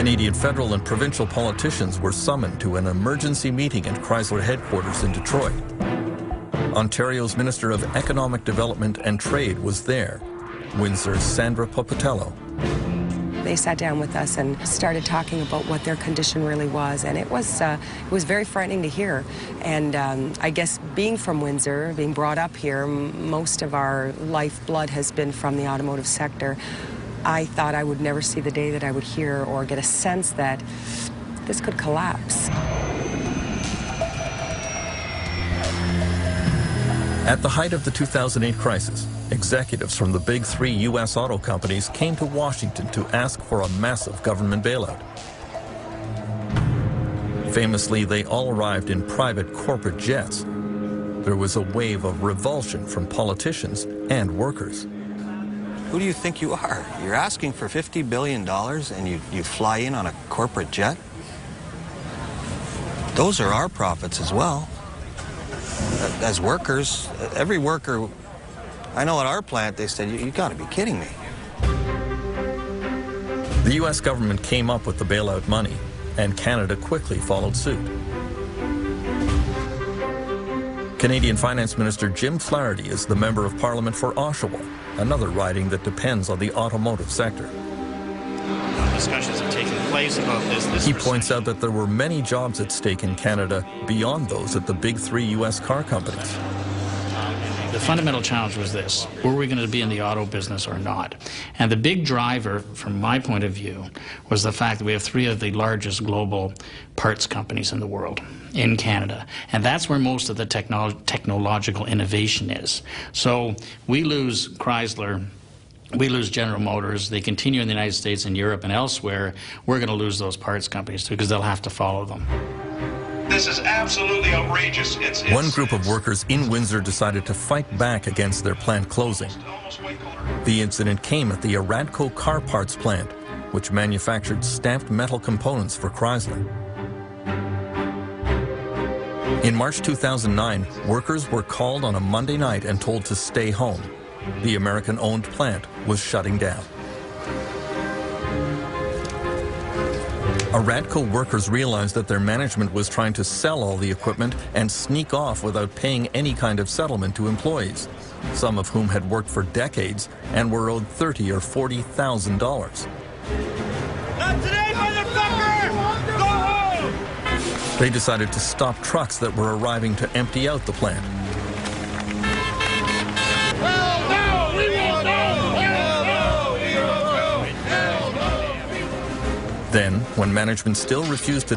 Canadian federal and provincial politicians were summoned to an emergency meeting at Chrysler headquarters in Detroit. Ontario's Minister of Economic Development and Trade was there, Windsor's Sandra Popatello. They sat down with us and started talking about what their condition really was, and it was very frightening to hear. And I guess being from Windsor, being brought up here, most of our lifeblood has been from the automotive sector. I thought I would never see the day that I would hear or get a sense that this could collapse. At the height of the 2008 crisis, executives from the big three U.S. auto companies came to Washington to ask for a massive government bailout. Famously, they all arrived in private corporate jets. There was a wave of revulsion from politicians and workers. Who do you think you are? You're asking for $50 billion and you fly in on a corporate jet? Those are our profits as well. As workers, every worker, I know at our plant they said, you gotta be kidding me. The U.S. government came up with the bailout money, and Canada quickly followed suit. Canadian Finance Minister Jim Flaherty is the Member of Parliament for Oshawa, another riding that depends on the automotive sector. Discussions have taken place about this. He points out that there were many jobs at stake in Canada beyond those at the big three U.S. car companies. The fundamental challenge was this: were we going to be in the auto business or not? And the big driver, from my point of view, was the fact that we have three of the largest global parts companies in the world in Canada. And that's where most of the technological innovation is. So we lose Chrysler, we lose General Motors, they continue in the United States and Europe and elsewhere, we're going to lose those parts companies too, because they'll have to follow them. This is absolutely outrageous. One group of workers in Windsor decided to fight back against their plant closing. The incident came at the Aradco car parts plant, which manufactured stamped metal components for Chrysler. In March 2009, workers were called on a Monday night and told to stay home. The American-owned plant was shutting down. Aradco workers realized that their management was trying to sell all the equipment and sneak off without paying any kind of settlement to employees, some of whom had worked for decades and were owed $30,000 or $40,000. Not today, motherfucker! Go home! They decided to stop trucks that were arriving to empty out the plant. Then, when management still refused to